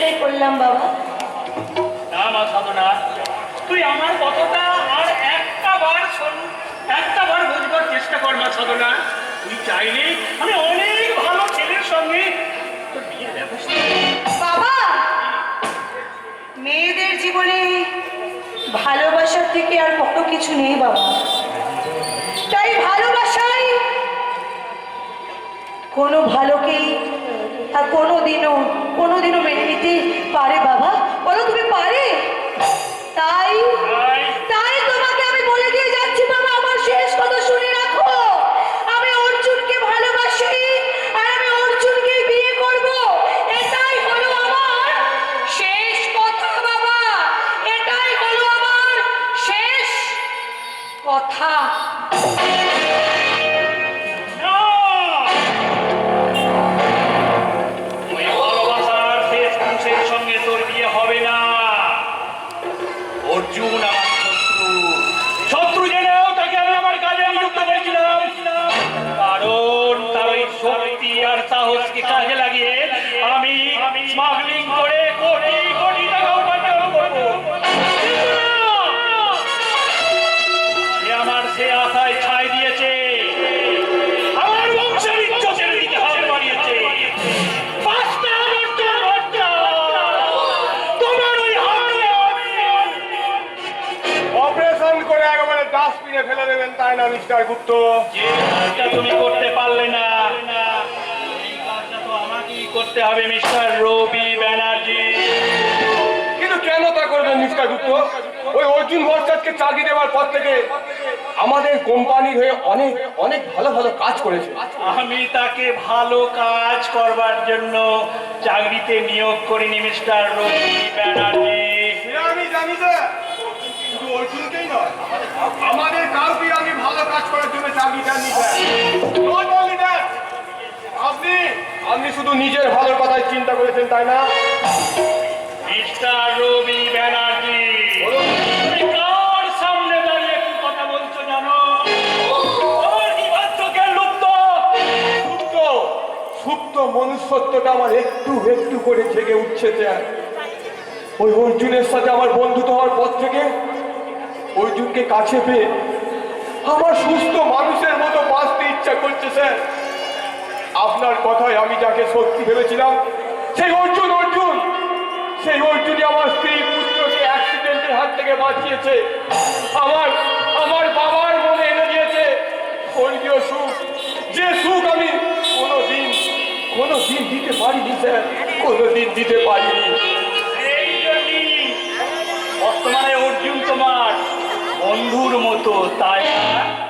সেটাই করলাম বাবা। না মা সাধনা, তুই আমার কথাটা আর একটা বার বুঝবার চেষ্টা কর মা সাধনা। তুই চাইলে আমি অনেক ভালো ছেলের সঙ্গে তোর বিয়ের ব্যবস্থা। বাবা, মেয়েদের জীবনে ভালোবাসার থেকে আর কত কিছু নেই বাবা। তাই ভালোবাসাই কোনো ভালোকেই আর কোনোদিনও মেনে নিতে পারে বাবা? বলো তুমি পারে? তাই তাই তোমাকে আমি বলে দিয়ে যাচ্ছি বাবা, আমার শেষ কথা শুনে রাখো। আমি অর্জুনকে ভালোবাসি আর আমি অর্জুনকে বিয়ে করব। এটাই হলো আমার শেষ কথা বাবা, এটাই হলো আমার শেষ কথা। অর্জুন আমার শত্রু জেনেও তাকে আমি আমার কাজে নিযুক্ত করেছিলাম, কারণ তার ওই শক্তি আর সাহসকে কাজে লাগিয়ে আমি স্মাগলিং করে কোটি কোটি টাকা উপার্জন করব। সে আমার সে আশায় ছাই দিয়েছে, আমার বংশের ইজ্জতের দিকে হাত বাড়িয়েছে। অপারেশন করে একেবারে ডাস্টবিনে ফেলে দেবেন, তাই না মিস্টার গুপ্ত? যে কাজটা তুমি করতে পারলে না, এই কাজটা তো আমাকেই করতে হবে মিস্টার রবি ব্যানার্জি। কিন্তু কেন তা করবেন মিস্টার গুপ্ত? ওই অর্জুন ভট্টাচার্যকে চাকরি দেওয়ার পর থেকে আমাদের কোম্পানির হয়ে অনেক অনেক ভালো ভালো কাজ করেছে। আমি তাকে ভালো কাজ করবার জন্য চাকরিতে নিয়োগ করিনি মিস্টার রবি ব্যানার্জি। আমি জানি যে শুধু অর্জুনকেই নয়, আমাদের কাউকে আমি ভালো কাজ করার জন্য চাকরিটা নিতে। আপনি শুধু নিজের ভালোর কথাই চিন্তা করেছেন, তাই না মিস্টার রবি ব্যানার্জি? তুমি কার সামনে দাঁড়িয়ে কি কথা বলছো জানো? আমার জীবাত্মকে সুপ্ত মনুষ্যত্বটা আমার একটু একটু করে জেগে উঠছে। ওই অর্জুনের সাথে আমার বন্ধুত্ব হওয়ার পর থেকে অর্জুনকে কাছে পেয়ে আমার সুস্থ মানুষের মতো বাঁচতে ইচ্ছা করছে স্যার। আপনার কথায় আমি যাকে সত্যি ভেবেছিলাম সেই অর্জুনই আমার স্ত্রী পুত্রকে অ্যাক্সিডেন্টের হাত থেকে বাঁচিয়েছে, আমার বাবার মনে এনে দিয়েছে স্বর্গীয় সুখ, যে সুখ আমি কোনোদিন দিতে পারিনি স্যার, কোনোদিন দিতে পারিনি। বর্তমানে অর্জুন তোমার বন্ধুর মতো, তাই না?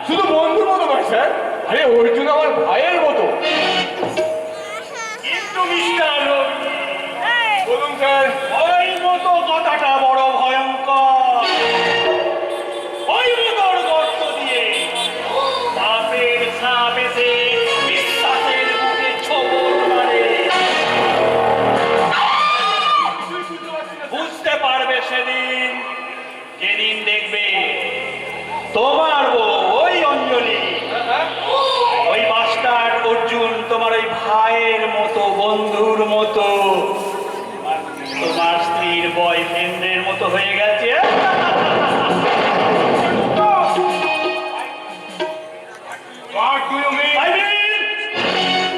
শুধু বন্ধুর মতো নয় স্যার, আরে অর্জুন আমার ভাইয়ের মতো। কিন্তু মিস্টার রবি, বলুন স্যার। ওই মতো কথাটা বড় ভয়ঙ্কর। ওই মতোর গর্ত দিয়ে সাপের সাপ এসে বিশ্বাসের বুকে ছোবল মারে। বুঝতে পারবে যেদিন দেখবে তোমার ওই অঞ্জলি, ওই মাস্টার অর্জুন তোমার ওই ভাইয়ের মতো, বন্ধুর মতো, তোমার স্ত্রীর বয়ফ্রেন্ডের মতো হয়ে গেছে। What do you mean? I mean,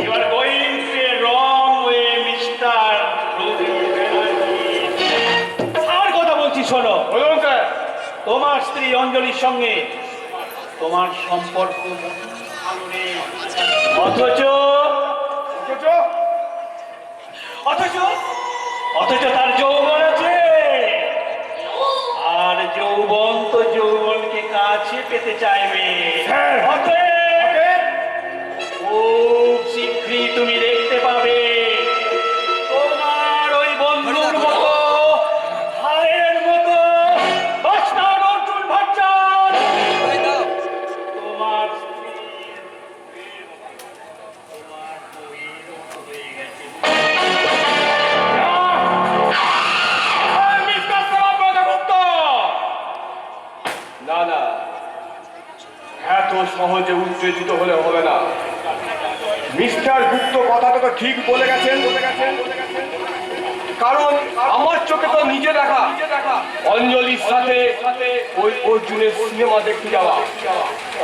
you are going the wrong way, Mr. Ruby Banerjee. আর কথা বলছি শোনো। বলুন স্যার। তোমার স্ত্রী অঞ্জলির সঙ্গে তোমার সম্পর্ক অথচ তার যৌবন আছে, আর যৌবন তো যৌবনকে কাছে পেতে চাইবে। খুব শীঘ্রই তুমি দেখতে পাবে তোমার ওই বন্ধুর মতো, ভাইয়ের মতো মাস্টার অর্জুন ভট্টাচার্য তোমার না, এত সহজে উত্তেজিত হলে হবে না। মিস্টার গুপ্ত কথাটা তো ঠিক বলে গেছেন। কারণ আমার চোখে তো নিজে দেখা অঞ্জলির সাথে ওই অর্জুনের সিনেমা দেখতে যাওয়া,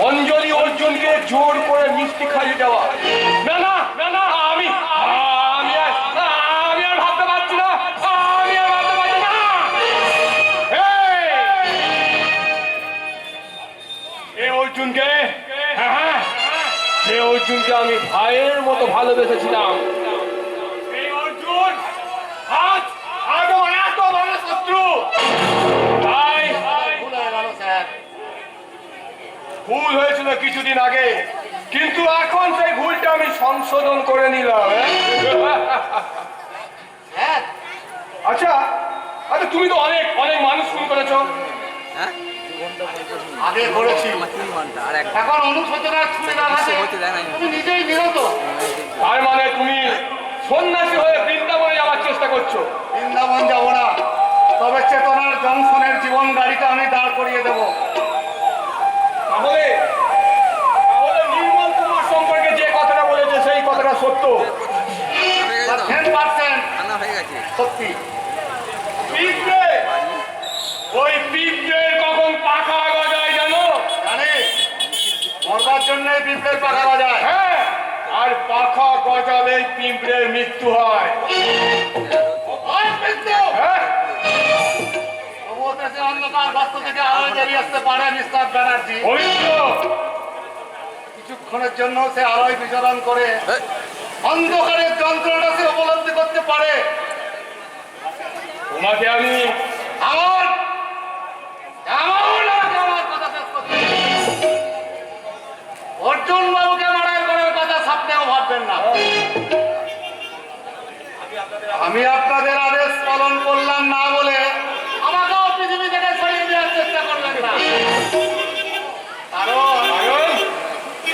অঞ্জলি অর্জুনকে জোর করে মিষ্টি খাইয়ে দেওয়া। না না না না, আমি আমি আর আমি আর ভাবতে পারছি না, আমি আর ভাবতে পারছি না। এই অর্জুনকে, হ্যাঁ হ্যাঁ, সে অর্জুনকে আমি ভাইয়ের মতো ভালোবেসেছিলাম। এই অর্জুন আজ আরো এত বড় শত্রু। তাই ভুল হয়েছিল কিছুদিন আগে, কিন্তু এখন সেই ভুলটা আমি সংশোধন করে নিলাম। হ্যাঁ আচ্ছা আচ্ছা, তুমি তো অনেক অনেক মানুষ খুন করেছো। হ্যাঁ আগে করেছি, 3 ঘন্টা আর একটা এখন অনুশোচনার ছুঁয়ে লাগাতে হতে দেয় না। তুমি নিজেই নিরত। তার মানে তুমি সন্ন্যাসী হয়ে বৃন্দাবনে যাওয়ার চেষ্টা করছো? বৃন্দাবন যাব না, তবে চেতনার জংশনের জীবন গাড়িটা আমি দাঁড় করিয়ে দেবো। তাহলে তাহলে নির্মল তোমার সম্পর্কে যে কথাটা বলেছে সেই কথাটা সত্য? হয়ে গেছে তো? 10% রান্না হয়ে গেছে। সত্যি। পিঁপড়ে, ওই পিঁপড়ের কখন পাখা গজায় জানো? জানি, মরবার জন্য বিপ্লবের পাখা বাজায়। হ্যাঁ, আর পাখা গজালেই পিঁপড়ের মৃত্যু হয়। হয় মৃত্যু। হ্যাঁ, তবুও দেশে অন্ধকার বাস্তু থেকে আলো বেরিয়ে আসতে পারে মিস্টার ব্যানার্জি। পবিত্র। কিছুক্ষণের জন্য সে আলোয় বিচরণ করে এই, অন্ধকারের যন্ত্রণা সে উপলব্ধি করতে পারে। তোমাকে আমি আমার আমার কথা শেষ করতে দিন। অর্জুন বাবুকে মারাই করার কথা স্বপ্নেও ভাববেন না। আমি আপনাদের আদেশ পালন করলাম না বলে আমাকেও পৃথিবী থেকে সরিয়ে দেওয়ার চেষ্টা করলেন না। কারণ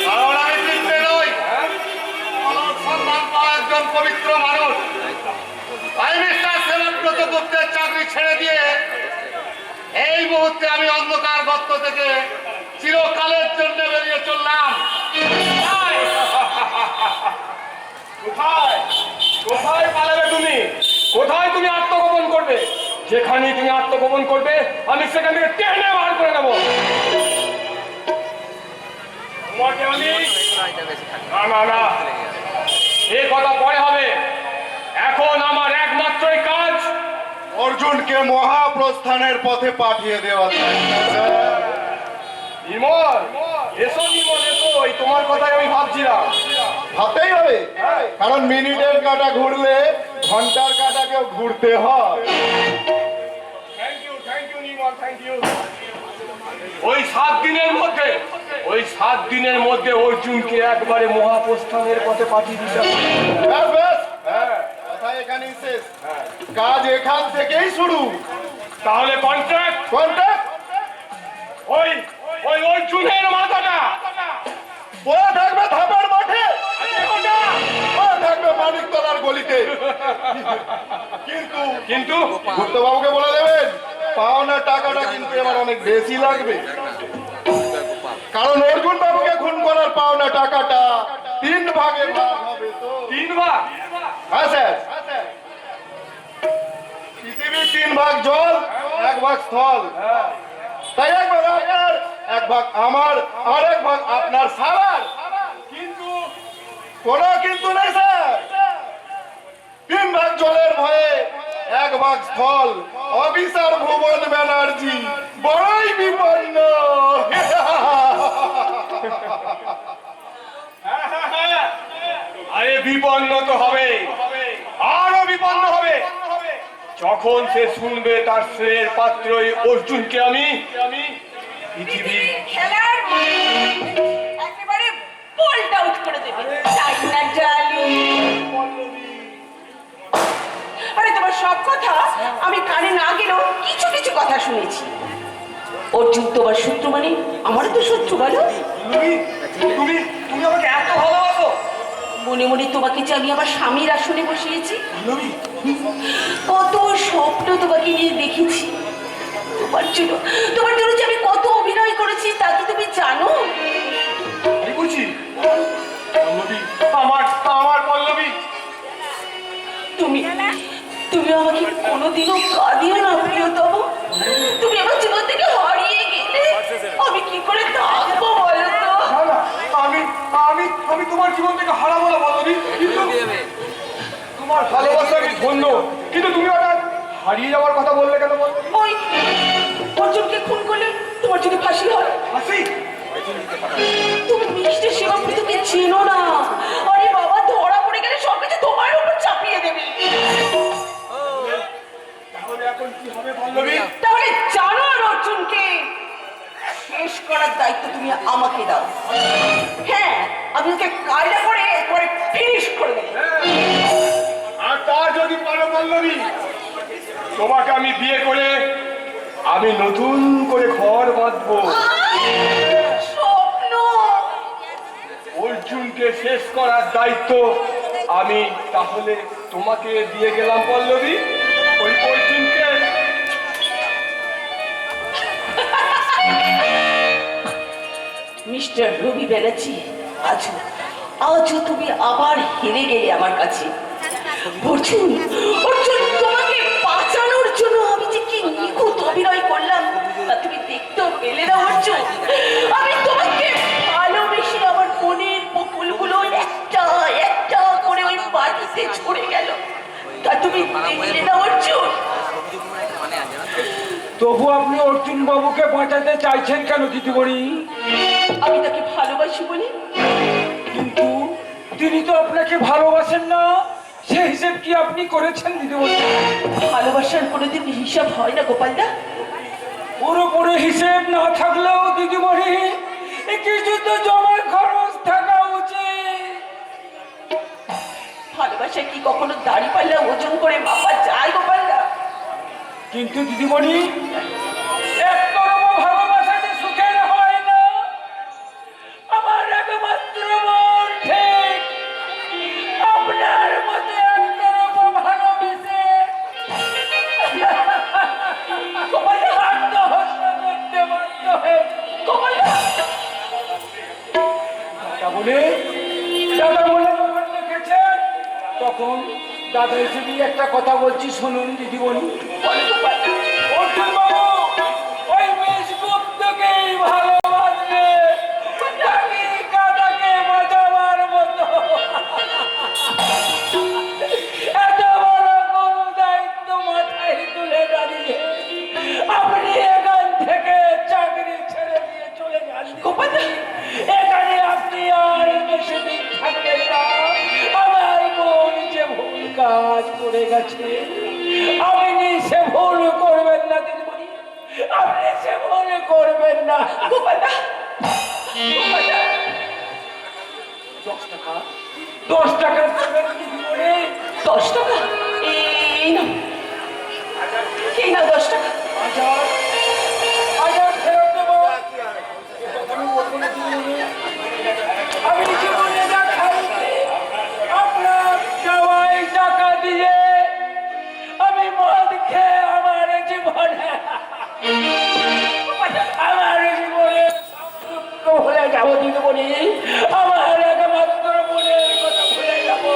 কারণ আমি পিঁপড়ে নই, মানব সন্ধান পাওয়া একজন পবিত্র মানুষ। তাই মিস্টার সেবাব্রত গুপ্তের চাকরি ছেড়ে দিয়ে এই মুহূর্তে আমি অন্ধকার গর্ত থেকে চিরকালের জন্য বেরিয়ে চললাম। কোথায় কোথায় পালাবে তুমি? কোথায় তুমি আত্মগোপন করবে? যেখানে তুমি আত্মগোপন করবে আমি সেখান থেকে টেনে বার করে নেবো। তোমাকে আমি এটা বেশি খাচ্ছে। না না না, এ কথা পরে হবে। এখন আমার একমাত্রই কাজ অর্জুনকে মহাপ্রস্থানের পথে পাঠিয়ে দেওয়া। নির্মল, এসো নির্মল এসো, এই তোমার কথাই আমি ভাবছিলাম। ভাবতেই হবে, কারণ মিনিটের কাঁটা ঘুরলে ঘন্টার কাঁটাকেও ঘুরতে হয়। Thank you Nirmal, thank you. ওই 7 দিনের মধ্যে অর্জুনকে একবারে মহাপ্রস্থানের পথে পাঠিয়ে দিতে হবে। ব্যাস ব্যাস, হ্যাঁ, কথা এখানেই শেষ। কাজ এখান থেকেই শুরু। তাহলে কন্ট্রাক্ট কন্ট্রাক্ট ওই ওই অর্জুনের মাথাটা পড়ে থাকবে ধাপের মাঠে, পড়ে থাকবে মানিকতলার গলিতে। কিন্তু কিন্তু গুপ্তবাবুকে বলে দেবেন পাওনা টাকাটা কিন্তু এবার অনেক বেশি লাগবে। কারণ অর্জুন বাবুকে খুন করার পাওনা টাকাটা 3 ভাগে ভাগ হবে। তো 3 ভাগ? হ্যাঁ স্যার, পৃথিবীর 3 ভাগ জল, 1 ভাগ স্থল। তাই 1 ভাগ আপনার, 1 ভাগ আমার, আর 1 ভাগ আপনার সারার। কিন্তু কোনো কিন্তু নেই স্যার। 3 ভাগ জলের ভয়ে 1 ভাগ স্থল। অফিসার ভুবন ব্যানার্জি বড়ই বিপন্ন। আরে বিপন্ন তো হবে, আরো বিপন্ন হবে যখন সে শুনবে তার শ্রেয়ের পাত্র ওই অর্জুনকে আমি পৃথিবীর খেলার একেবারে বোল্ড আউট করে দেবে। তাই না ডার্লিং? আরে তোমার সব কথা আমি কানে না গেলেও কিছু কিছু কথা শুনেছি। অর্জুন তোমার শত্রু মানে আমারও তো শত্রু বলো। তুমি তুমি তুমি আমাকে এত ভালোবাসো? মনে মনে তোমাকে যে আমি আমার স্বামীর আসনে বসিয়েছি, কত স্বপ্ন তোমাকে নিয়ে দেখেছি। তোমার জন্য যে আমি কত অভিনয় করেছি তা কি তুমি জানো? আমি বুঝি পল্লবী, আমার আমার পল্লবী। তুমি তুমি আমাকে কোনোদিনও কাঁদিও না প্রিয়তম। তুমি আমার জীবন থেকে হারিয়ে গেলে আমি কি করে থাকবো বলো তো? না না, আমি আমি আমি তোমার জীবন থেকে হারাবো না পল্লবী, কিন্তু দেবে তোমার ভালোবাসা আমি ধন্য, কিন্তু তুমি হঠাৎ হারিয়ে যাওয়ার কথা বললে কেন বল? ওই অর্জুনকে খুন করলে তোমার যদি ফাঁসি হয়। হাসি, তুমি মিষ্টি শিবপ্রীতকে চেনো না। আরে বাবা, ধরা পড়ে গেলে সবকিছু তোমার উপর চাপিয়ে দেবে। তাহলে এখন কি হবে পল্লবী? তাহলে জানো আর অর্জুনকে শেষ করার দায়িত্ব তুমি আমাকে দাও। হ্যাঁ, আমি ওকে কায়দা করে একবারে ফিনিশ করে দেব। আর তা যদি পারো পল্লবী, তোমাকে আমি বিয়ে করে আমি নতুন করে ঘর বাঁধবো। স্বপ্ন। অর্জুনকে শেষ করার দায়িত্ব আমি তাহলে তোমাকে দিয়ে গেলাম পল্লবী। ওই অর্জুনকে মিস্টার রবি ব্যানার্জি, আজও তুমি আবার হেরে গেলে আমার কাছে। অর্জুন, অর্জুন, তোমাকে বাঁচানোর জন্য আমি যে কি নিখুঁত অভিনয় করলাম তা তুমি দেখতেও পেলে না অর্জুন। আমি তোমাকে ভালোবেসে আমার মনের বকুলগুলো একটা একটা করে ওই মাটিতে ছড়ে গেল, তা তুমি দেখলে না অর্জুন। সবজি কুমড়ো একটা মানে আছে না তো? তবু আপনি অর্জুন বাবুকে বাঁচাতে চাইছেন কেন দিদিমণি? আমি তাকে ভালোবাসি বলে। কিন্তু তিনি তো আপনাকে ভালোবাসেন না, সে হিসেব কি আপনি করেছেন দিদিমণি? ভালোবাসার কোনোদিন হিসাব হয় না গোপালদা। পুরোপুরি হিসেব না থাকলেও দিদিমণি কিছু তো জমার খরচ থাকা উচিত। ভালোবাসায় কি কখনো দাড়ি পাল্লা ওজন করে মাপা যায় গোপালদা? কিন্তু দিদিমণি একতরফা ভালোবাসা যে সুখের হয় না। আমার একমাত্র মন ঠিক আপনার মতো একতরফা ভালোবেসে আত্মহত্যা করতে বাধ্য হয়েছে। দাদা বলে যখন দেখেছেন তখন দাদা হিসেবে একটা কথা বলছি শুনুন দিদিমণি। অর্জুন বাবু ওই বিষগুপ্তকেই ভালোবাসবে, তাকে কাদাকে বাঁচাবার মতো এত বড় কোন দায়িত্ব মাথায় তুলে দাঁড়িয়ে আপনি এখান থেকে চাকরি ছেড়ে দিয়ে চলে যান। এখানে আপনি আর বেশি দিন থাকবেন না। আমার বোন যে ভুল কাজ করে গেছে, আপনি সে ভুল করবেন না দিদিমণি, আপনি সে ভুল করবেন না। গোপালদা, 10 টাকা দেবেন দিদিমণি। 10 টাকা? এই নাও, এই নাও 10 টাকা। হাজার ফেরত দেবো। আমি বলবো না দিদিমণি, আমি জীবনে যা খাইছি আপনার সবাই টাকা দিয়ে আমি মদ খেয়ে আমার জীবনে ভুলে যাবো দিদিমণি, আমার একমাত্র মনের কথা ভুলে যাবো।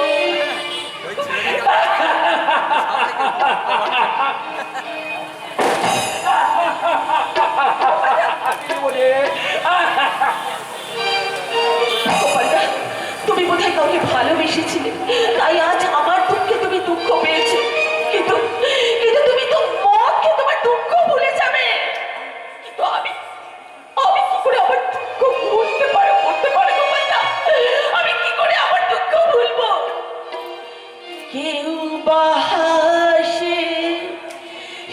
গোপালদা, তুমি বোধহয় কাউকে ভালোবেসেছিলে, তাই আজ আমার দুঃখে তুমি দুঃখ পেয়েছো। কিন্তু কিন্তু তুমি তো মদকে তোমার দুঃখ ভুলে যাবে। কিন্তু আমি আমি কি করে আমার দুঃখ ভুলতে পারো গোপালদা? আমি কি করে আমার দুঃখ ভুলবো? কেউ বাহাসে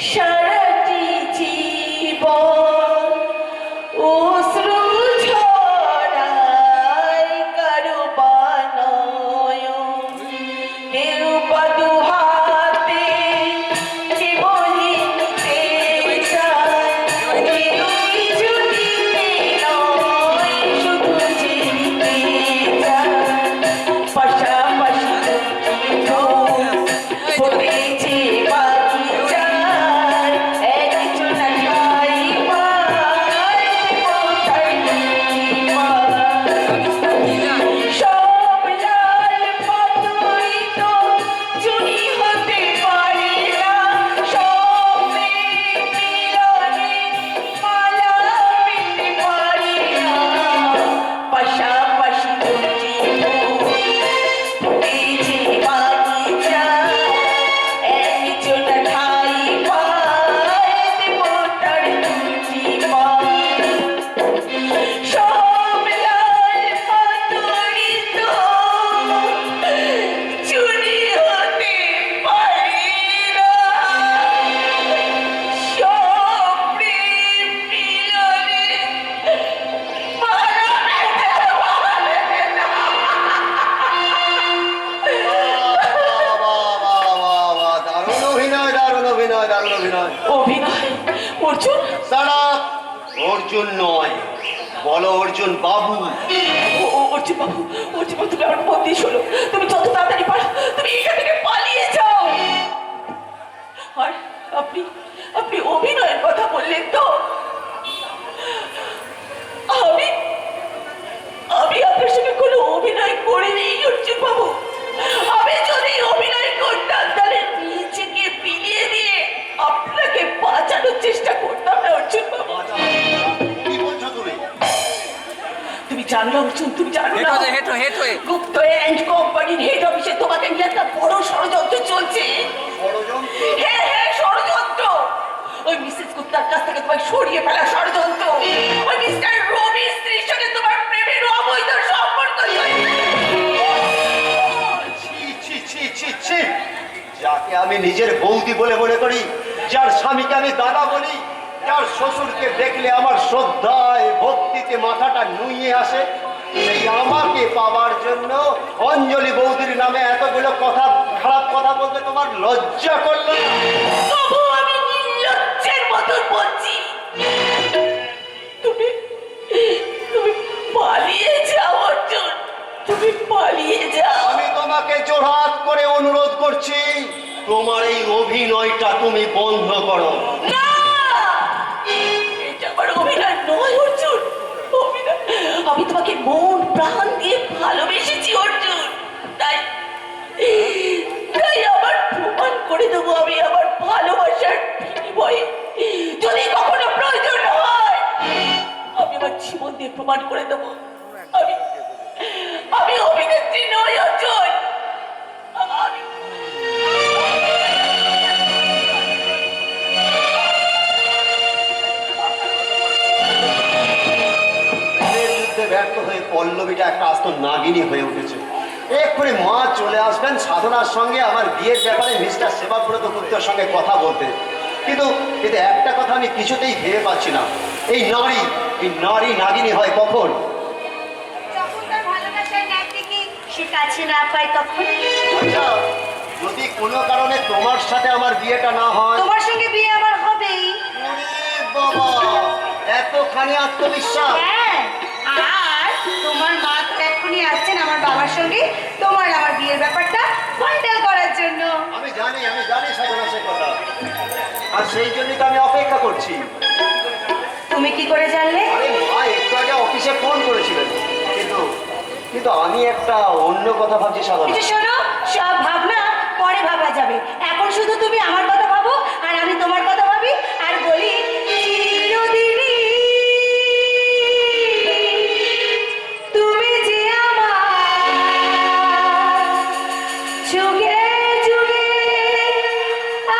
সারাটি জীবন অশ্রু ঝরায় কারো বানয়ন, অভিনয়, দারুণ অভিনয়। অভিনয়? অর্জুন? দাঁড়া, অর্জুন নয়, বলো অর্জুন বাবু। অর্জুন বাবু, অর্জুন বাবু, তুমি আমার বন্দি শোনো। তুমি যত তাড়াতাড়ি পারো তুমি এখান থেকে পালিয়ে যাও। আর আপনি আপনি অভিনয়ের কথা বললেন তো, আমি আমি আপনার সঙ্গে কোনো অভিনয় করিনি অর্জুন বাবু। আমি যদি অভিনয় করতাম তাহলে নিজেকে বিলিয়ে দিয়ে আপনাকে বাঁচানোর চেষ্টা করতাম না অর্জুন বাবু। কি বলছো তুমি? তুমি জানো না অর্জুন, তুমি জানো না হেট হয়ে গুপ্ত এন্ড কোম্পানির হেড অফিসে তোমাকে নিয়ে একটা বড় ষড়যন্ত্র চলছে। ষড়যন্ত্র? হ্যাঁ হ্যাঁ, ষড়যন্ত্র। ওই মিসেস গুপ্তার কাছ থেকে তোমায় সরিয়ে ফেলা ষড়যন্ত্র। ওই মিস্টার রবির স্ত্রীর সঙ্গে তোমার প্রেমের অবৈধ সম্পর্ক চলছে। ছি ছি ছি ছি ছি! যাকে আমি নিজের বৌদি বলে মনে করি, যার স্বামীকে আমি দাদা বলি, যার শ্বশুরকে দেখলে আমার শ্রদ্ধায় ভক্তিতে মাথাটা নুইয়ে আসে, সেই আমাকে পাওয়ার জন্য অঞ্জলি বৌদির নামে এতগুলো কথা, খারাপ কথা বলতে তোমার লজ্জা করলো না? তবু আমি নির্লজ্জের মতন বলছি, তুমি তুমি পালিয়ে যাও অর্জুন, তুমি পালিয়ে যাও। আমি তোমাকে জোরহাত করে অনুরোধ করছি, তোমার এই অভিনয়টা তুমি বন্ধ করো। না, এটা আমার অভিনয় নয় অর্জুন, অভিনয়। আমি তোমাকে মন প্রাণ দিয়ে ভালোবেসেছি অর্জুন, তাই তাই আবার প্রমাণ করে দেবো আমি আমার ভালোবাসার বিনিময়ে। যদি কখনো প্রয়োজন হয় আমি আমার জীবন দিয়ে প্রমাণ করে দেবো আমি আমি অভিনেত্রী নই অর্জুন। আমি প্রেমের যুদ্ধে ব্যর্থ হয়ে পল্লবীটা একটা আস্ত নাগিনী হয়ে উঠেছে। এক্ষুনি মা চলে আসবেন সাধনার সঙ্গে আমার বিয়ের ব্যাপারে মিস্টার সেবাব্রত গুপ্তের সঙ্গে কথা বলতে। কিন্তু একটা কথা আমি কিছুতেই ভেবে পাচ্ছি না, এই নারী নাগিনী হয় কখন? যখন তার ভালোবাসার ন্যায়টিকে সে কাছে না পায় তখন। আচ্ছা, যদি কোনো কারণে তোমার সাথে আমার বিয়েটা না হয়? তোমার সঙ্গে বিয়ে আমার হবেই। ওরে বাবা, এতখানি আত্মবিশ্বাস! হ্যাঁ, আর তোমার মা তো এক্ষুনি আসছেন আমার বাবার সঙ্গে তোমার আমার বিয়ের ব্যাপারটা ফাইনাল করার জন্য। আমি জানি সাধনা সে কথা, আর সেই জন্যই তো আমি অপেক্ষা করছি। তুমি কি করে জানলে? আরে মা একটু আগে অফিসে ফোন করেছিলেন, কিন্তু আমি একটা অন্য কথা ভাবছি সাধনা। কিছু শোনো, সব ভাবনা পরে ভাবা যাবে, এখন শুধু তুমি আমার কথা ভাবো আর আমি তোমার কথা ভাবি আর বলি চিরদিনই তুমি যে আমার যুগে যুগে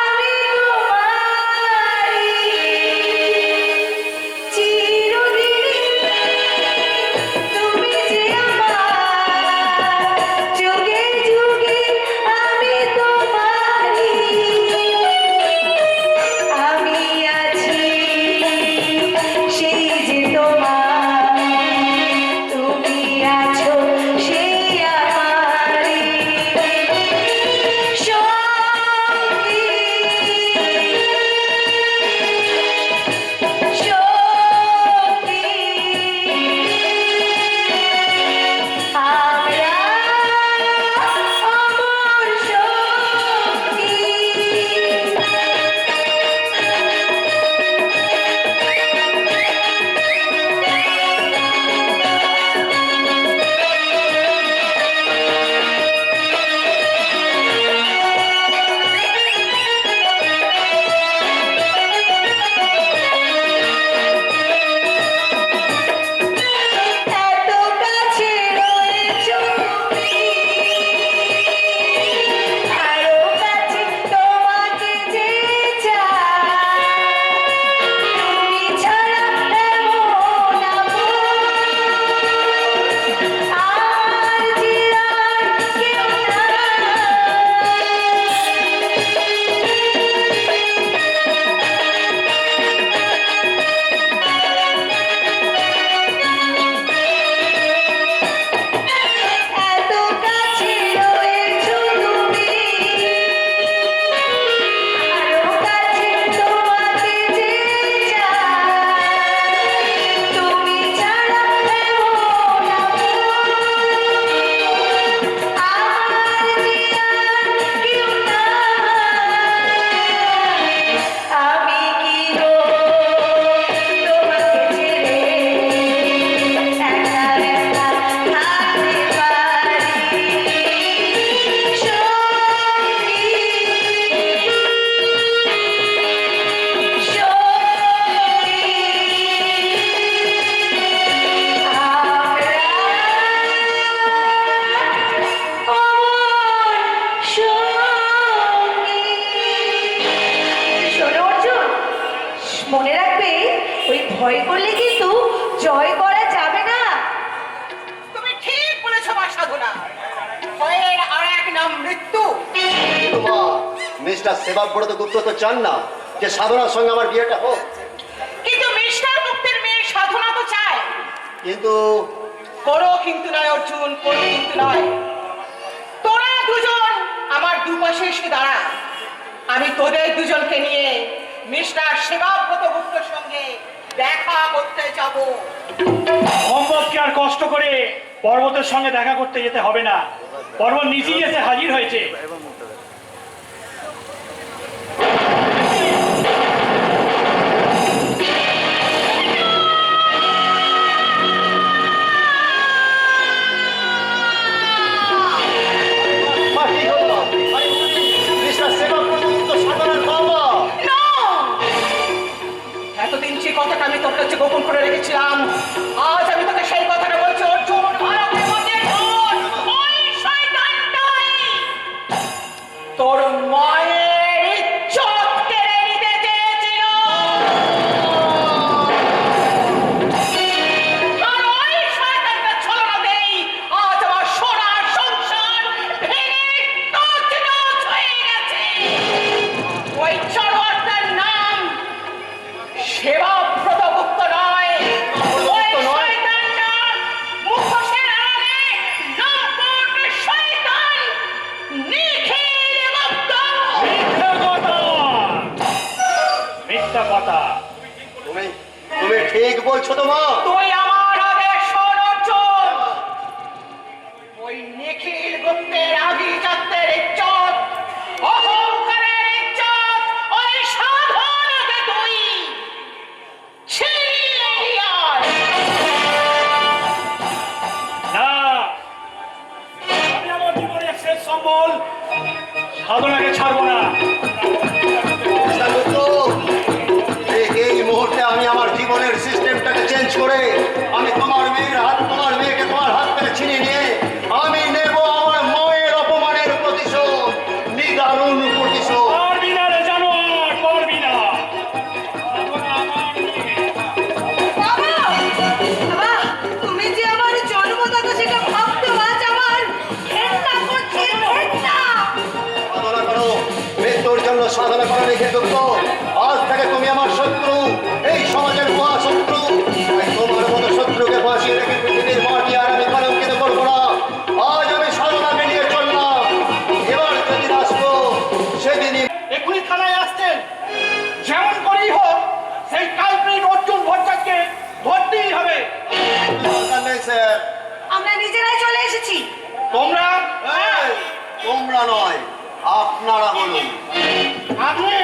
আমি তোমারই, চিরদিনই তুমি যে আমার যুগে যুগে আমি তোমারই। ওই ভয় করলে কিন্তু জয় করা যাবে না। তুমি ঠিক বলেছো মা সাধনা, ভয়ের আর এক নাম মৃত্যু। কিন্তু মা, মিস্টার সেবাব্রত গুপ্ত তো চান না যে সাধনার সঙ্গে আমার বিয়েটা হোক। কিন্তু মিস্টার গুপ্তের মেয়ে সাধনা তো চায়। কিন্তু কোনো কিন্তু নয় অর্জুন, কোনো কিন্তু নয়। তোরা দুজন আমার দুপাশে এসে দাঁড়া, আমি তোদের দুজনকে নিয়ে মিস্টার সেবাব্রত গুপ্তের সঙ্গে দেখা করতে যাব। মোহাম্মদকে আর কষ্ট করে পর্বতের সঙ্গে দেখা করতে যেতে হবে না, পর্বত নিজেই এসে হাজির হয়েছে। মা, কি হলো? মিস্টার সেবাব্রত গুপ্ত সাধনার বাবা। না! এতদিন যে কথাটা আমি তোর কাছে গোপন করে রেখেছিলাম, আজ আমি তোকে সেই কথাটা বলছি অর্জুন। ভালো করে মনে রাখ, ওই শয়তানটাই তোর মায়ের ইজ্জত কেড়ে নিতে চেয়েছিল। আর ওই শয়তানটা ছলনাতেই আজ আমার সোনার সংসার ভেঙে তছনছ হয়ে গেছে। ওই চরওয়ারটার নাম সেবাব্রত গুপ্ত নয়, ওই শয়তানটার মুখোশের আড়ালে লম্পট শয়তান নিখিল গুপ্ত। মিথ্যা কথা, মিথ্যা কথা। তুমি তুমি ঠিক বলছো তো মা। তুই আমার আগে শোন অর্জুন, ওই নিখিল গুপ্তের আভিজাত্যের ইজ্জত, অহংকারের ইজ্জত, ওই সাধনাকে তুই ছিনিয়ে নিয়ে আয়। না, আমি আমার জীবনের শেষ সম্বল সাধনাকে ছাড়বো না। মিস্টার গুপ্ত, এই মুহূর্তে আমি আমার জীবনের সিস্টেমটাকে চেঞ্জ করে আমি তোমার মেয়েকে তোমার হাত থেকে ছিনিয়ে নিয়ে আমি নেব আমার মায়ের অপমানের প্রতিশোধ, নিদারুণ প্রতিশোধ। পারবি না রে জানোয়ার, পারবি না। সাধনা আমার মেয়ে। বাবা, বাবা, তুমি যে আমার জন্মদাতা সেটা ভাবতে আজ আমার ঘেন্না করছে, ঘেন্না। সাধনা করো, মৃত্যুর জন্য সাধনা করা রেখে দুঃখ। আজ থেকে তুমি আমার শত্রু, এই সমাজের মহা শত্রু। তাই তোমার মতো শত্রুকে বাঁচিয়ে রেখে পৃথিবীর মাটি আর আমি কলঙ্কিত করবো না। আজ আমি সাধনাকে নিয়ে চললাম, এবার যেদিন আসবো সেদিনই। এক্ষুনি থানায় আসছেন, যেমন করেই হোক সেই কালপ্রিট অর্জুন ভট্টাচার্যকে ধরতেই হবে। দরকার নেই স্যার, আমরা নিজেরাই চলে এসেছি। তোমরা এই, তোমরা নয়, আপনারা বলুন। আপনি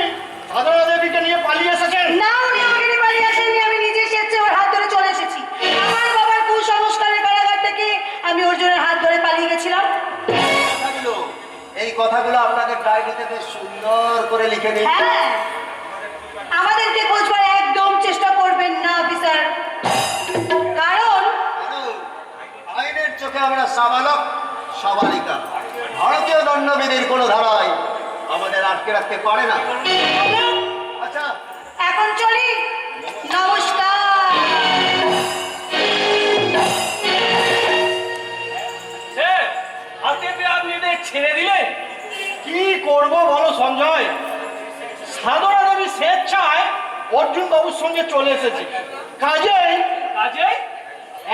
সাধনা দেবীকে নিয়ে পালিয়ে এসেছেন। না, উনি আমাকে নিয়ে বাড়ি আসেননি, আমি নিজে এসেছি, ওর হাত ধরে চলে এসেছি। আমার বাবার কুসংস্কারের কারাগার থেকে আমি অর্জুনের হাত ধরে পালিয়ে গেছিলাম। কথাগুলো, এই কথাগুলো আপনাদের ডায়েরিতে বেশ সুন্দর করে লিখে নিন। হ্যাঁ, আমাদেরকে খোঁজবার একদম চেষ্টা করবেন না অফিসার, কারণ কারণ আইনের চোখে আমরা সাবালক সাবালিকা। ভারতীয় দণ্ডবিধির কোনো ধারায় আমাদের আটকে রাখতে পারে না। আচ্ছা, এখন চলি। নমস্কার। হাতে আপনি এদের ছেড়ে দিলেন, কি করব বলো সঞ্জয়? সাধনা দেবী স্বেচ্ছায় অর্জুন বাবুর সঙ্গে চলে এসেছে। কাজেই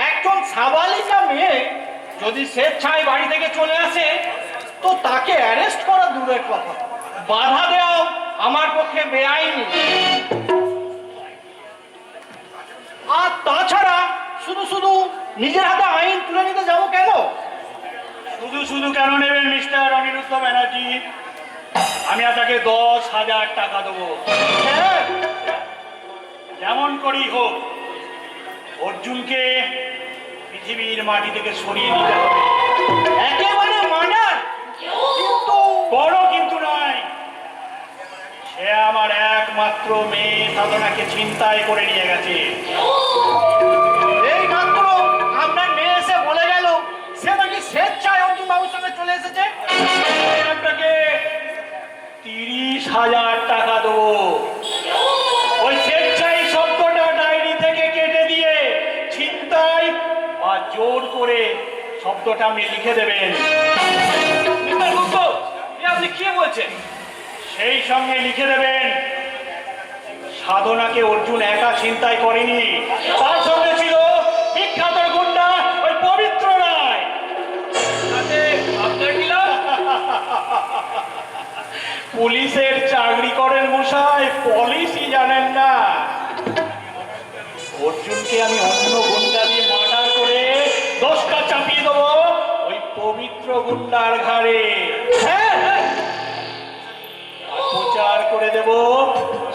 একজন সাবালিকা মেয়ে যদি স্বেচ্ছায় বাড়ি থেকে চলে আসে তো তাকে অ্যারেস্ট করা দূরের কথা, বাধা দেওয়াও আমার পক্ষে বেআইনি। আর তাছাড়া শুধু শুধু নিজের হাতে আইন তুলে নিতে যাবো কেন? শুধু শুধু কেন নেবেন মিস্টার অনিরুদ্ধ ব্যানার্জি? আমি আপনাকে 10,000 টাকা দেবো। হ্যাঁ, যেমন করেই হোক অর্জুনকে পৃথিবীর মাটি থেকে সরিয়ে নিতে হবে। একেবারে মার্ডার, কিন্তু বড় কিন্তু নয়। সে আমার একমাত্র মেয়ে সাধনাকে ছিনতাই করে নিয়ে গেছে। এই মাত্র আপনার মেয়ে এসে বলে গেল সে নাকি স্বেচ্ছায় অর্জুন বাবুর সঙ্গে চলে এসেছে। আপনাকে 30,000 টাকা দেবো। ওই স্বেচ্ছায় শব্দটা ডায়েরি শব্দটা আপনি লিখে দেবেন। মিস্টার গুপ্ত, এ আপনি কি বলছেন? সেই সঙ্গে লিখে দেবেন, সাধনাকে অর্জুন একা চিন্তাই করেনি, তার সঙ্গে ছিল বিখ্যাত গুন্ডা ওই পবিত্র রায়। তাতে আপনার কি লাভ? পুলিশের চাকরি করেন মশাই, পলিসি জানেন না। অর্জুনকে আমি অন্য গুন্ডা দিয়ে মার্ডার করে দোষটা চাপিয়ে দেবো ওই পবিত্র গুন্ডার ঘাড়ে। হ্যাঁ, হ্যাঁ। আর প্রচার করে দেব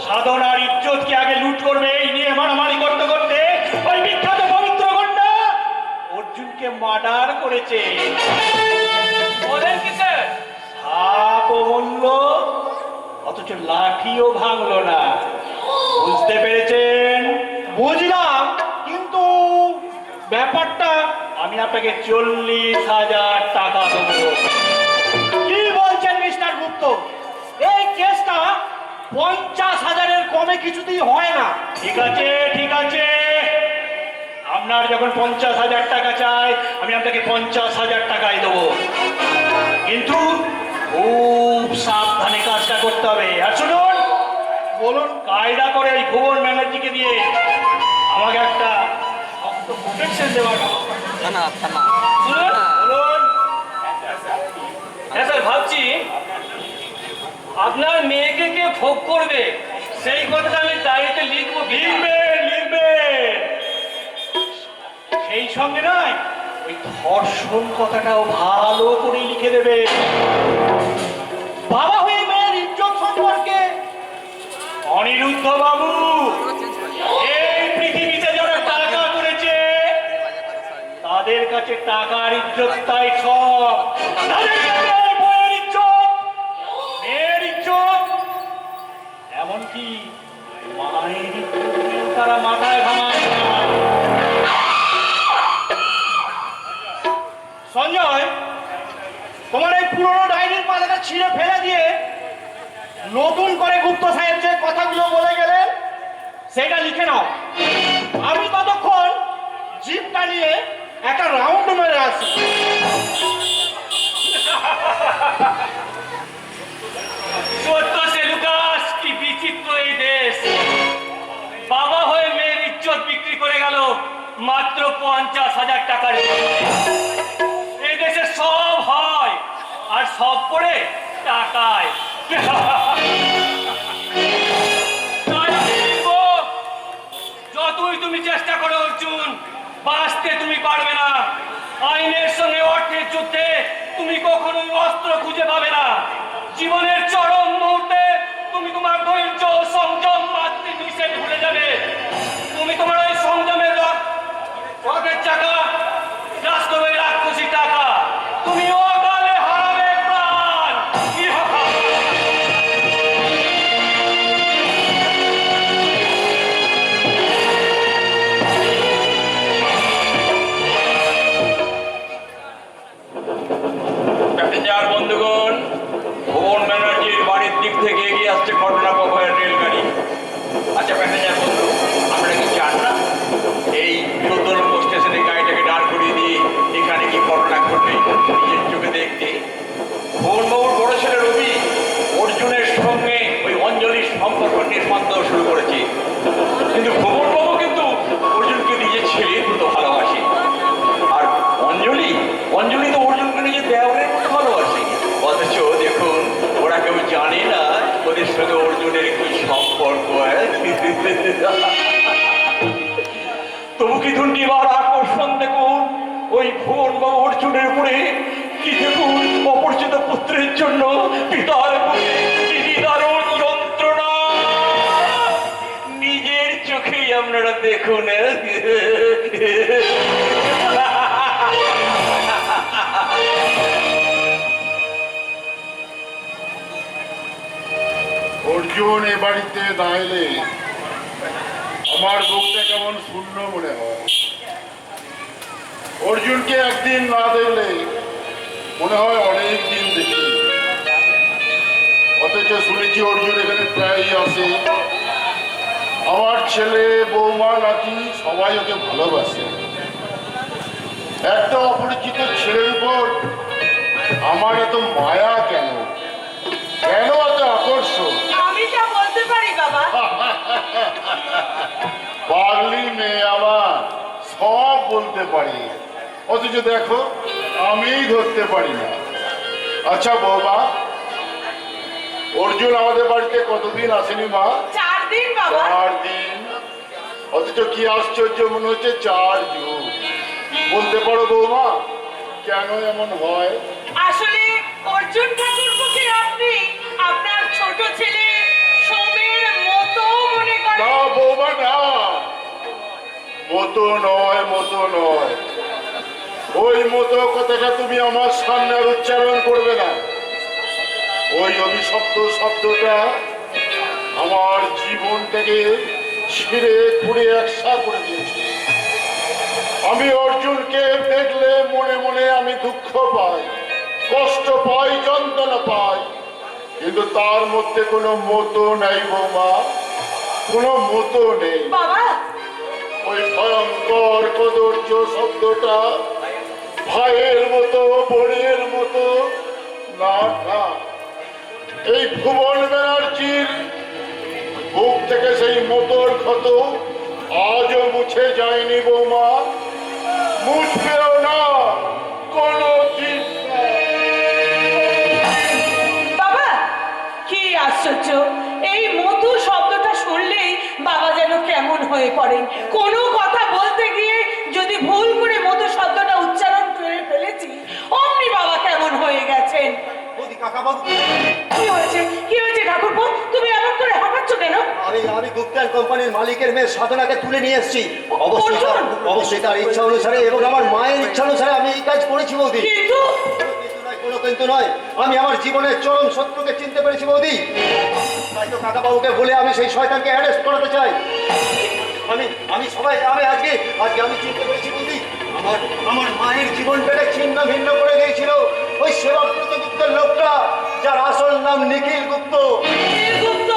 সাধনার ইজ্জতকে আগে লুট করবে এই নিয়ে মারামারি করতে করতে ওই বিখ্যাত পবিত্র গুন্ডা অর্জুনকে মার্ডার করেছে। বলেন কি স্যার? সাপও বলল, অথচ লাঠিও ভাঙলো না। বুঝতে পেরেছেন? বুঝলাম, কিন্তু ব্যাপারটা আমি আপনাকে 40,000 টাকা দেবো। কি বলছেন মিস্টার গুপ্ত? এই কেসটা 50,000-এর কমে কিছুতেই হয় না। ঠিক আছে, ঠিক আছে, আপনার যখন 50,000 টাকা চাই আমি আপনাকে 50,000 টাকাই দেবো, কিন্তু খুব সাবধানে কাজটা করতে হবে। আর শুনুন, বলুন। কায়দা করে এই ভুবন ব্যানার্জিকে দিয়ে আমাকে একটা শক্ত প্রোটেকশন দেওয়ার ব্যবস্থা করতে হবে। থানা থানা শুনুন, বলুন। হ্যাঁ স্যার, ভাবছি আপনার মেয়েকে কে ভোগ করবে সেই কথাটা আমি ডায়েরিতে লিখবো। লিখবেন, লিখবেন, সেই সঙ্গে নয় ওই ধর্ষণ কথাটাও ভালো করে লিখে দেবে। বাবা হয়ে মেয়ের ইজ্জত সম্পর্কে অনিরুদ্ধ বাবু, এই পৃথিবীতে যারা টাকা করেছে তাদের কাছে টাকার ইজ্জতটাই সব। তাদের কাছে বইয়ের ইজ্জত, মেয়ের ইজ্জত, এমনকি মায়ের ইজ্জত তারা মাথায় ঘামায় না। সঞ্জয়, তোমার এই পুরনো ডায়েরির পাতাটা ছিঁড়ে ফেলে দিয়ে নতুন করে গুপ্ত সাহেব যে কথাগুলো বলে গেলেন সেটা লিখে নাও। আমি ততক্ষণ জিপটা নিয়ে একটা রাউন্ড মেরে আসি। সত্য সেলুকাস, কি বিচিত্র এই দেশ! বাবা হয়ে মেয়ের ইজ্জত বিক্রি করে গেল মাত্র 50,000 টাকার বিনিময়ে। এই দেশে সব হয় আর সব পড়ে টাকায়। তাই আমি লিখবো, যতই তুমি চেষ্টা করো অর্জুন, বাঁচতে তুমি পারবে না। আইনের সঙ্গে অর্থের যুদ্ধে তুমি কখনোই অস্ত্র খুঁজে পাবে না। জীবনের চরম মুহূর্তে তুমি তোমার ধৈর্য, সংযম, মাতৃ নিষেধ ভুলে যাবে। তুমি তোমার ওই সংযমের রথের চাকা গ্রাস করবে রাক্ষসী টাকা। তুমি অকালে হারাবে প্রাণ। প্যাসেঞ্জার বন্ধুগণ, ভুবন ব্যানার্জির বাড়ির দিক থেকে এগিয়ে আসছে ঘটনা প্রবাহের রেলগাড়ি। আচ্ছা প্যাসেঞ্জার বন্ধু, আপনারা কি চান না এই 14 নম্বর স্টেশনে গাড়িটাকে দাঁড় করিয়ে দিয়ে এখানে কি ঘটনা ঘটবে নিজের চোখে দেখতে? ভুবনবাবুর বড় ছেলে রবি অর্জুনের সঙ্গে ওই অঞ্জলির সম্পর্ক নিয়ে সন্দেহ শুরু করেছে, কিন্তু ভুবনবাবু কিন্তু অর্জুনকে নিজের ছেলের মতো ভালোবাসে। আর অঞ্জলি অঞ্জলি তো অর্জুনকে নিজের দেওয়ারের মতো ভালোবাসে। অথচ দেখুন, ওরা কেউ জানে না ওদের সঙ্গে অর্জুনের কি সম্পর্ক। তবু কি ধুন্ডিবার আকর্ষণ দেখুন ওই ভুবনবাবু অর্জুনের উপরে। কি দেখুন, অপরিচিত পুত্রের জন্য পিতার মুখে কি নিদারুণ যন্ত্রণা। নিজের চোখেই আপনারা দেখুন। অর্জুন এ বাড়িতে না এলে আমার বুকটা কেমন শূন্য মনে হয়। অর্জুনকে একদিন না দেখলে মনে হয় অনেক দিন দেখি। অথচ শুনেছি অর্জুন এখানে প্রায়ই আসে। আমার ছেলে, বৌমা, নাতি সবাই ওকে ভালোবাসে। একটা অপরিচিত ছেলের উপর আমার এত মায়া কেন? কেন এত আকর্ষণ? আমি যা বলতে পারি বাবা। পারলি মেয়ে আমার, সব বলতে পারি, অথচ দেখো আমিই ধরতে পারি না। আচ্ছা বৌমা, অর্জুন আমাদের বাড়িতে কতদিন আসেনি মা? 4 দিন বাবা। 4 দিন, অথচ কি আশ্চর্য মনে হচ্ছে 4 যুগ। বলতে পারো বৌমা কেন এমন হয়? আসলে অর্জুন ঠাকুরকে আপনি আপনার ছোট ছেলে সোমের মতো মনে না করেন। বৌমা না, মতো নয়, মতো নয়। ওই মতো কথাটা তুমি আমার সামনে আর উচ্চারণ করবে না। ওই অভিশপ্ত শব্দটা আমার জীবনটাকে ছিঁড়ে খুঁড়ে একসা করে দিয়েছে। আমি অর্জুনকে দেখলে মনে মনে আমি দুঃখ পাই, কষ্ট পাই, যন্ত্রণা পাই, কিন্তু তার মধ্যে কোনো মতো নেই বৌমা, কোনো মতো নেই। বাবা ওই ভয়ঙ্কর কদর্য শব্দটা ভাইয়ের মতো, বোনের মতো না, না। এই ভুবন ব্যানার্জির বুক থেকে সেই মতোর ক্ষত আজও মুছে যায়নি বৌমা, মুছবেও না কোনো দিন। বাবা কি আশ্চর্য, এই মধু শব্দটা শুনলেই বাবা যেন কেমন হয়ে পড়েন। কোনো কথা বলতে গিয়ে যদি ভুল করে মধু শব্দটা উচ্চারণ করে ফেলেছি, অমনি বাবা কেমন হয়ে গেছেন। বৌদি, কাকাবাবু, কি হয়েছে, কি হয়েছে ঠাকুরপো? তুমি এমন করে হাঁপাচ্ছ কেন? আমি গুপ্তান কোম্পানির মালিকের মেয়ে সাধনাকে তুলে নিয়ে এসেছি। অর্জুন! অবশ্যই তার ইচ্ছা অনুসারে এবং আমার মায়ের ইচ্ছা অনুসারে আমি এই কাজ করেছি বৌদি। কিন্তু কোনো কিন্তু নয়, আমি আমার জীবনের চরম শত্রুকে চিনতে পেরেছি বৌদি। তাই তো কাকাবাবুকে বলে আমি সেই শয়তানকে অ্যারেস্ট করাতে চাই। আমি আজকে আমি চিনতে পেরেছি বৌদি। আমার মায়ের জীবনটাকে ছিন্ন ভিন্ন করে দিয়েছিল ওই সেবাব্রত গুপ্তের লোকটা, যার আসল নাম নিখিল গুপ্ত। গুপ্ত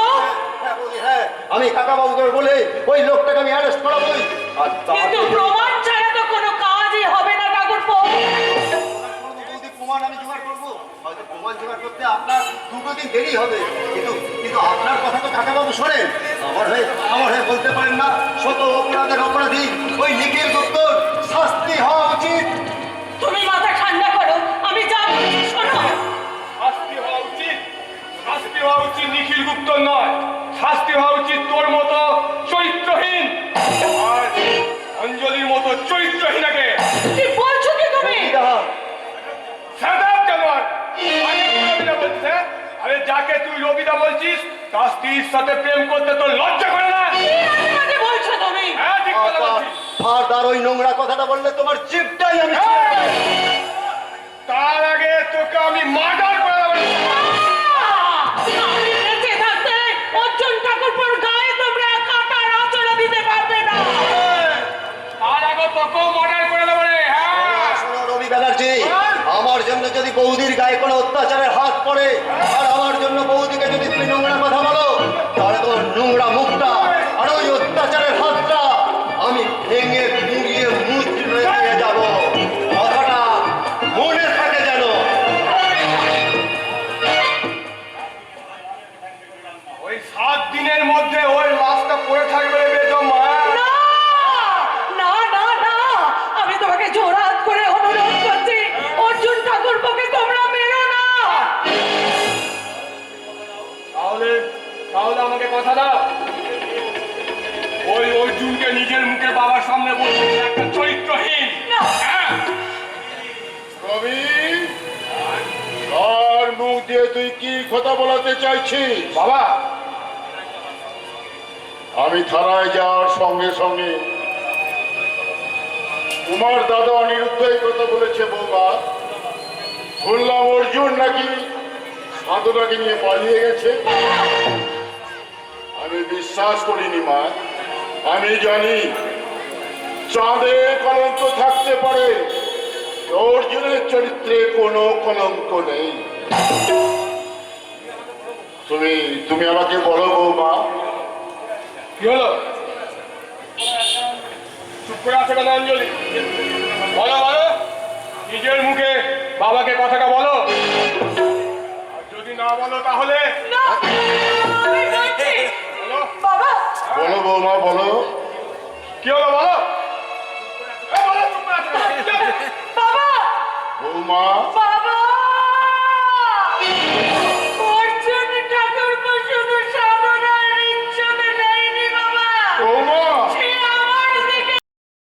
হ্যাঁ বৌদি, হ্যাঁ, আমি কাকাবাবুকে বলে ওই লোকটাকে আমি অ্যারেস্ট করাবোই। আর কিন্তু প্রমাণ ছাড়া তো কোনো কাজই হবে না ঠাকুরপো। প্রমাণ আমি জোগাড় করবো, হয়তো প্রমাণ জোগাড় করতে আপনার 2 দিন দেরি হবে, কিন্তু আপনার কথা তো কাকাবাবু শোনেন। আমার হয়ে বলতে পারেন না, শত অপরাধের অপরাধী ওই নিখিল গুপ্তর শাস্তি হওয়া উচিত। তুমি মাথা ঠান্ডা করো, আমি যা বলছি শোনো। শাস্তি হওয়া উচিত, শাস্তি হওয়া উচিত নিখিল গুপ্ত নয়, শাস্তি হওয়া উচিত তোর মতো চরিত্রহীন আর অঞ্জলির মতো চরিত্রহীনাকে। কি বলছো কি তুমি? সাদাব জানোয়ার, আমি রবিদা বলছিস? হ্যাঁ, আরে যাকে তুই রবিদা বলছিস তার স্ত্রীর সাথে প্রেম করতে তোর লজ্জা করে না? কি আজেবাজে বলছো তুমি? হ্যাঁ ঠিক কথা বলছিস। ফারদার ওই নোংরা কথাটা বললে তোমার জিভটাই আমি তার আগে তোকে আমি মার্ডার করে দেবো। আমি বেঁচে থাকতে অর্জুন ঠাকুরপোর গায়ে তোমরা কাঁটার আঁচড় দিতে পারবে না। তার আগে তোকেও মার্ডার করে দেবো রে। হ্যাঁ শোনো রবি ব্যানার্জি, আমার জন্য যদি বৌদির গায়ে কোনো অত্যাচারের হাত পড়ে আর আমার জন্য বৌদিকে যদি তুমি নোংরা কথা বলো, তাহলে তোমার নোংরা মুখটা আর ওই অত্যাচারের হাতটা আমি ভেঙে ভেঙিয়ে মুচড়ে দিয়ে যাবো। কথাটা মনে থাকে যেন। ওই 7 দিনের মধ্যে ওই লাশটা পড়ে থাকবে রে বেজমা। না না না না, আমি তোমাকে জোরহাত করে অনুরোধ করছি, অর্জুন ঠাকুরপোকে তোমরা মেরো না। তাহলে তাহলে আমাকে কথা দাও, ওই অর্জুনকে নিজের মুখে বাবার সামনে বলছে একটা চরিত্রহীন। না। হ্যাঁ, রবি, আর মুখ দিয়ে তুই কি কথা বলাতে চাইছিস? বাবা আমি থানায় যাওয়ার সঙ্গে সঙ্গে তোমার দাদা অনিরুদ্ধ এই কথা বলেছে বৌমা। শুনলাম অর্জুন নাকি সাধনাকে নিয়ে পালিয়ে গেছে। আমি বিশ্বাস করিনি মা, আমি জানি চাঁদে কলঙ্ক থাকতে পারে, অর্জুনের চরিত্রে কোনো কলঙ্ক নেই। তুমি আমাকে বলো বৌমা, কি হলো? চুপ করে আছে কেন অঞ্জলি? বলো বলো। নিজের মুখে বাবাকে কথাটা বলো। আর যদি না বলো তাহলে না, আমি বলছি। বাবা বলো বৌমা বলো। কি হলো বলো। এ বলো, চুপ করে আছো। বাবা বৌমা বাবা